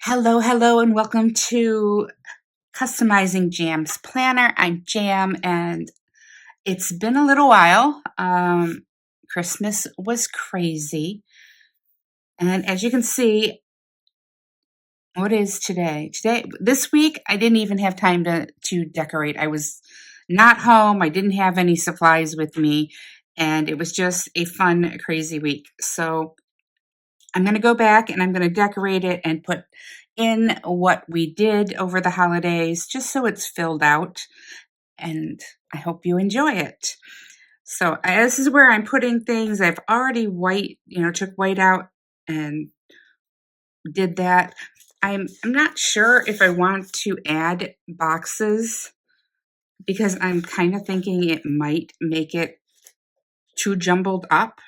Hello, hello, and welcome to Customizing J.A.M's Planner. I'm J.A.M, and it's been a little while. Christmas was crazy, and as you can see, what is today? This week, I didn't even have time to decorate. I was not home. I didn't have any supplies with me, and it was just a fun, crazy week. So I'm going to go back and I'm going to decorate it and put in what we did over the holidays, just so it's filled out, and I hope you enjoy it. So this is where I'm putting things. I've already took white out and did that. I'm not sure if I want to add boxes because I'm kind of thinking it might make it too jumbled up,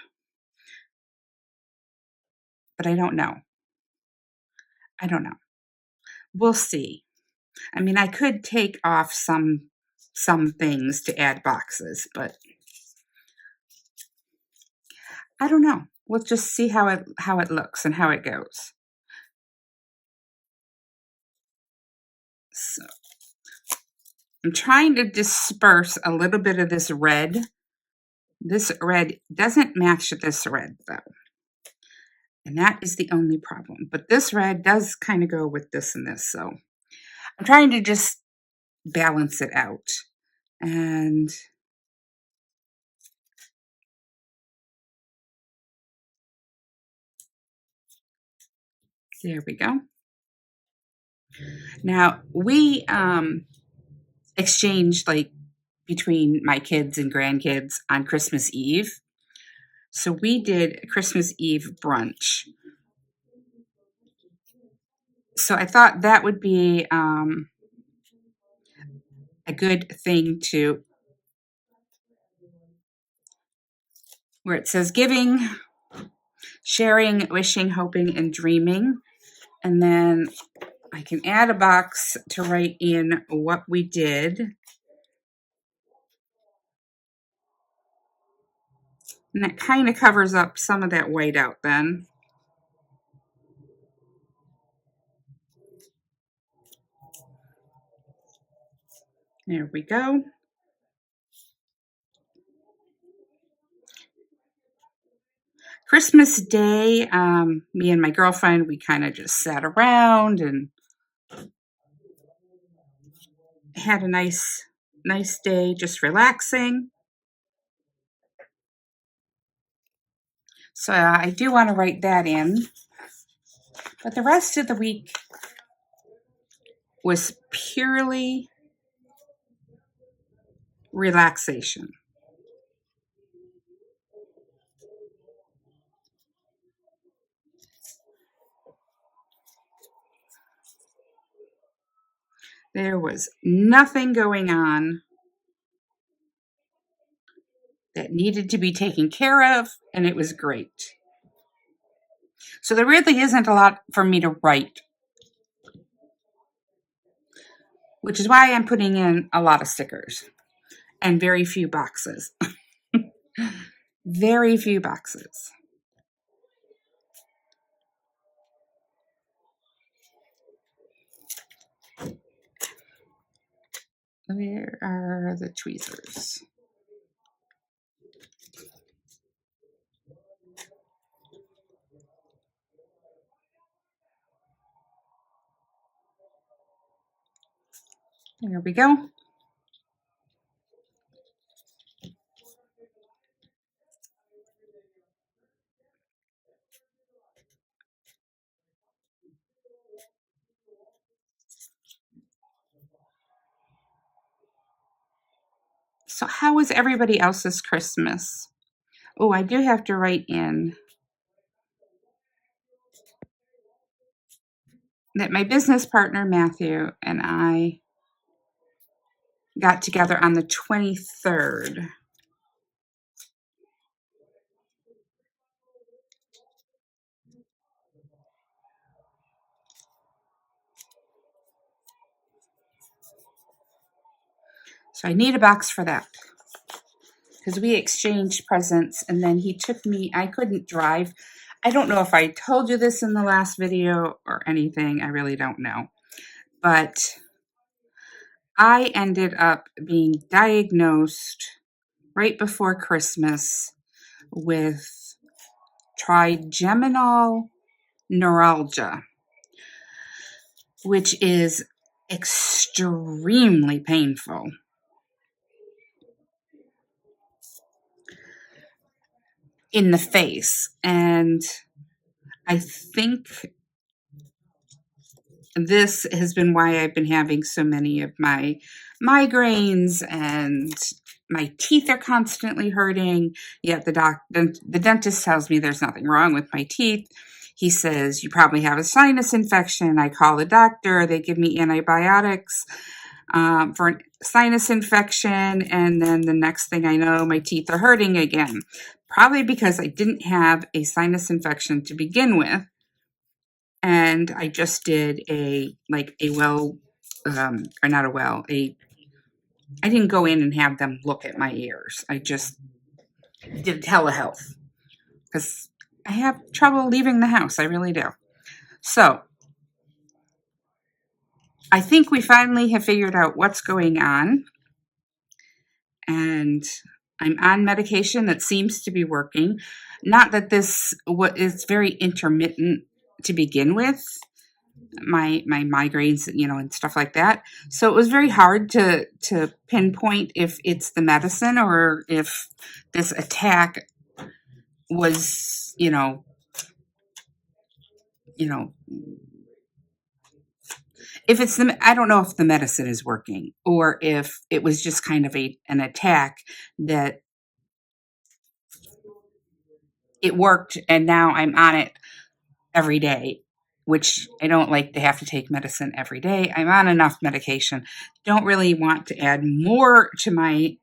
but I don't know. We'll see. I mean, I could take off some things to add boxes, but I don't know. We'll just see how it looks and how it goes. So I'm trying to disperse a little bit of this red. This red doesn't match this red though. And that is the only problem. But this red does kind of go with this and this. So I'm trying to just balance it out. And there we go. Now we exchanged between my kids and grandkids on Christmas Eve. So we did Christmas Eve brunch. So I thought that would be a good thing to, where it says giving, sharing, wishing, hoping, and dreaming. And then I can add a box to write in what we did. And that kind of covers up some of that white out then. There we go. Christmas Day, me and my girlfriend, we kind of just sat around and had a nice day, just relaxing. So I do want to write that in. But the rest of the week was purely relaxation. There was nothing going on that needed to be taken care of, and it was great. So there really isn't a lot for me to write, which is why I'm putting in a lot of stickers and very few boxes. Very few boxes. Where are the tweezers? There we go. So how was everybody else's Christmas? Oh, I do have to write in that my business partner, Matthew, and I got together on the 23rd. So I need a box for that because we exchanged presents, and then he took me. I couldn't drive. I don't know if I told you this in the last video or anything. I really don't know. But I ended up being diagnosed right before Christmas with trigeminal neuralgia, which is extremely painful. In the face. And I think this has been why I've been having so many of my migraines, and my teeth are constantly hurting. Yet the dentist tells me there's nothing wrong with my teeth. He says, you probably have a sinus infection. I call the doctor. They give me antibiotics for a sinus infection. And then the next thing I know, my teeth are hurting again. Probably because I didn't have a sinus infection to begin with. And I just did I didn't go in and have them look at my ears. I just did telehealth because I have trouble leaving the house. I really do. So I think we finally have figured out what's going on. And I'm on medication that seems to be working. Not that this is very intermittent to begin with, my migraines, and stuff like that. So it was very hard to pinpoint if it's the medicine or if this attack was, if it's I don't know if the medicine is working or if it was just kind of an attack that it worked and now I'm on it every day, which I don't like to have to take medicine every day. I'm on enough medication. Don't really want to add more to my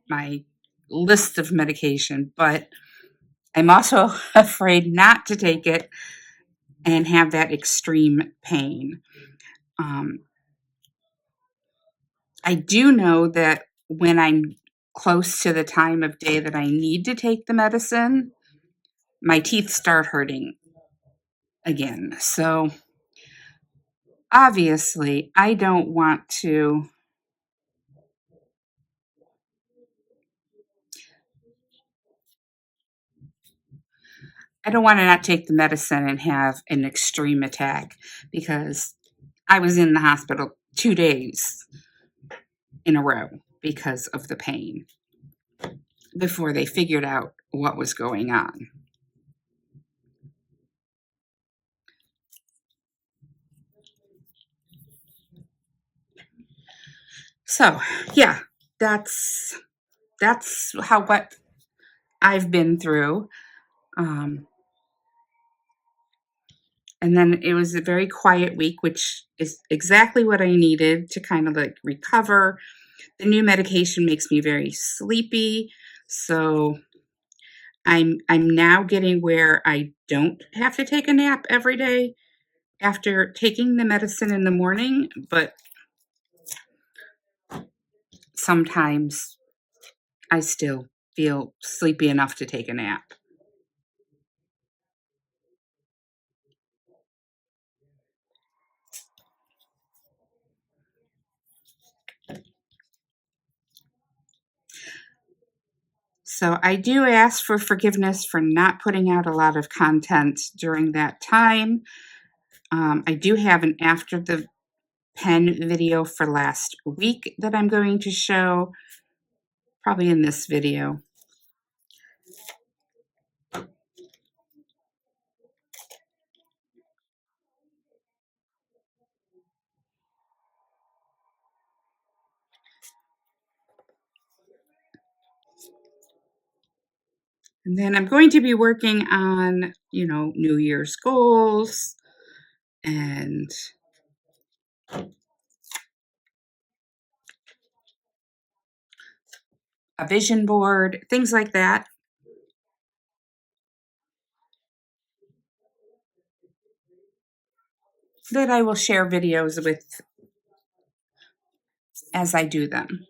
list of medication, but I'm also afraid not to take it and have that extreme pain. I do know that when I'm close to the time of day that I need to take the medicine, my teeth start hurting again. So obviously, I don't want to not take the medicine and have an extreme attack, because I was in the hospital 2 days in a row because of the pain before they figured out what was going on. So, yeah, that's what I've been through. And then it was a very quiet week, which is exactly what I needed to kind of like recover. The new medication makes me very sleepy, so I'm now getting where I don't have to take a nap every day after taking the medicine in the morning, but sometimes I still feel sleepy enough to take a nap. So I do ask for forgiveness for not putting out a lot of content during that time. I do have an after the pen video for last week that I'm going to show, probably in this video. And then I'm going to be working on, New Year's goals and a vision board, things like that, that I will share videos with as I do them.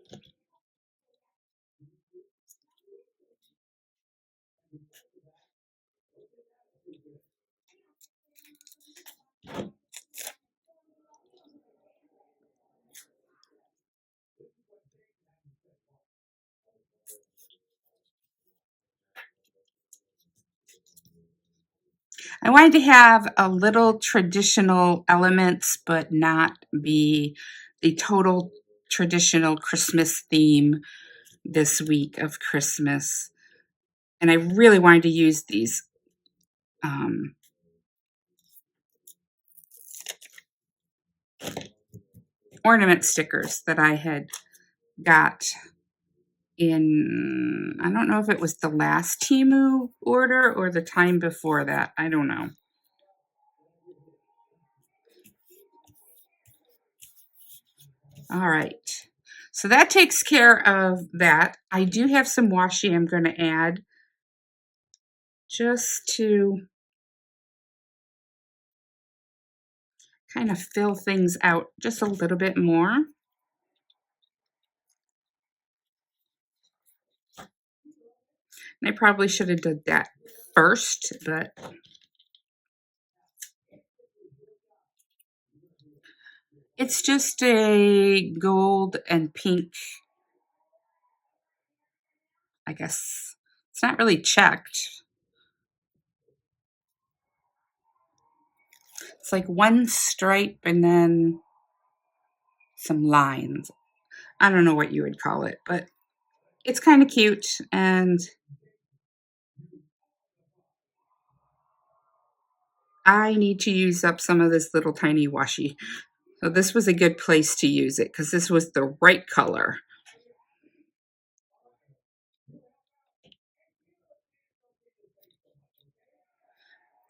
I wanted to have a little traditional elements, but not be the total traditional Christmas theme this week of Christmas. And I really wanted to use these um, ornament stickers that I had got in, I don't know if it was the last Temu order or the time before that. I don't know. All right. So that takes care of that. I do have some washi I'm going to add just to kind of fill things out just a little bit more. And I probably should have did that first, but it's just a gold and pink, I guess. It's not really checked. It's like one stripe and then some lines. I don't know what you would call it, but it's kind of cute. And I need to use up some of this little tiny washi. So this was a good place to use it because this was the right color.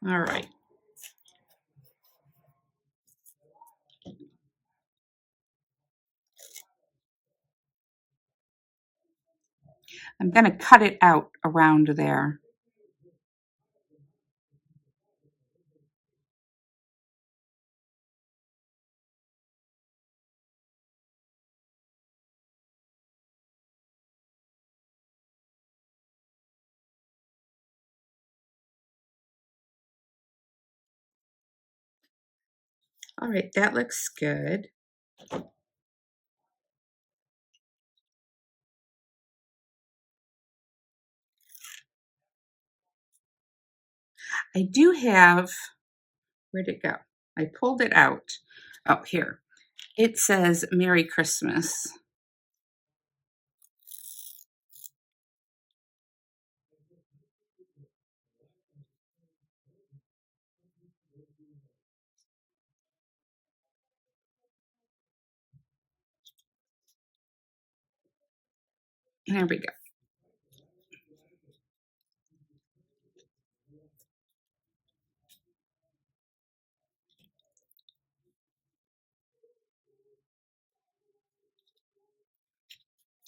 All right. I'm going to cut it out around there. All right, that looks good. I do have, where'd it go? I pulled it out. Oh, here. It says Merry Christmas. There we go.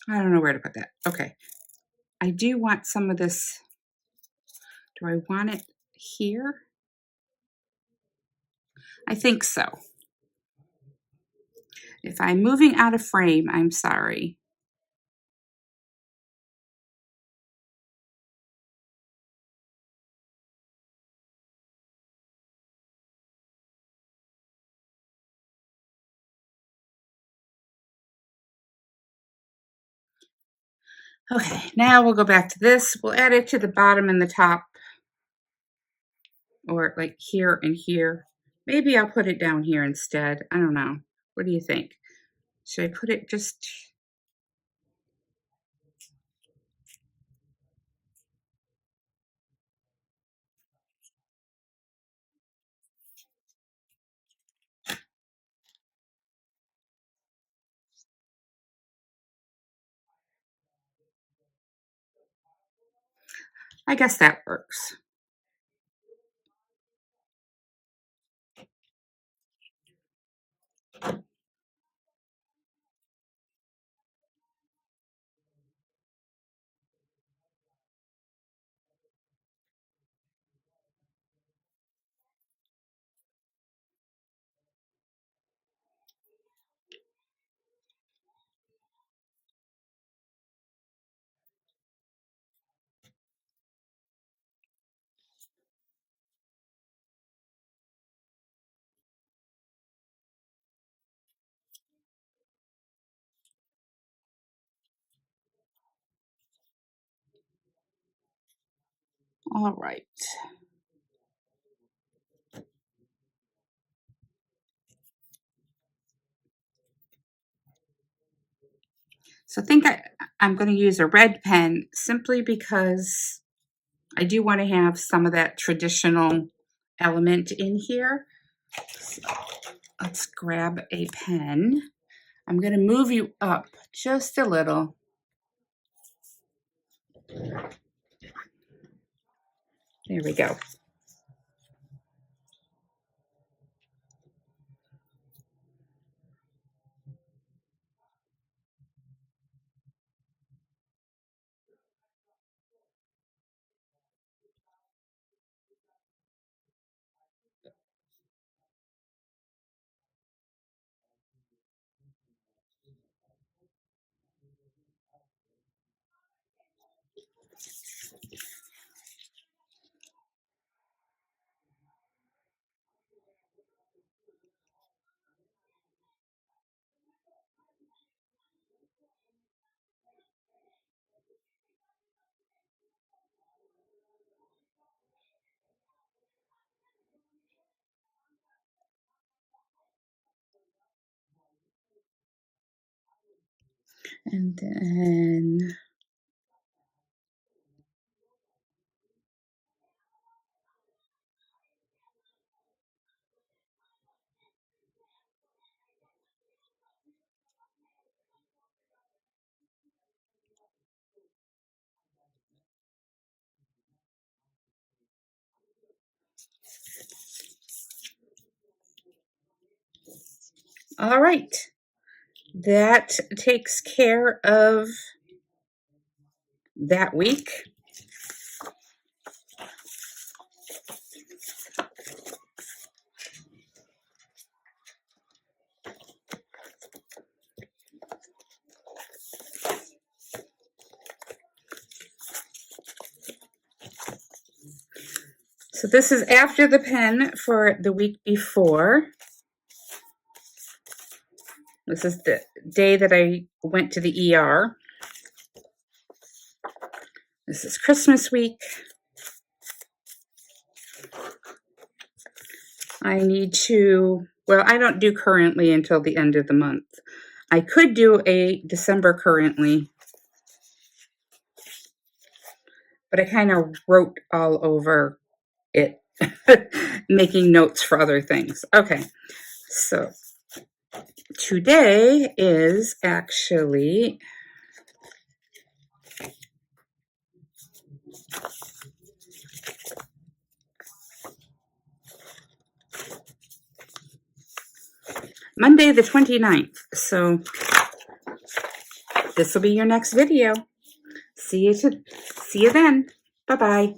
I don't know where to put that. Okay. I do want some of this. Do I want it here? I think so. If I'm moving out of frame, I'm sorry. Okay, now we'll go back to this. We'll add it to the bottom and the top, or like here and here. Maybe I'll put it down here instead. I don't know. What do you think? Should I put it just... I guess that works. All right. So I think I'm going to use a red pen simply because I do want to have some of that traditional element in here. So let's grab a pen. I'm going to move you up just a little. There we go. And then all right. That takes care of that week. So this is after the pen for the week before. This is the day that I went to the ER. This is Christmas week. I need to, well, I don't do currently until the end of the month. I could do a December currently, but I kind of wrote all over it, making notes for other things. Okay, so today is actually Monday the 29th. So this will be your next video. See you then. Bye-bye.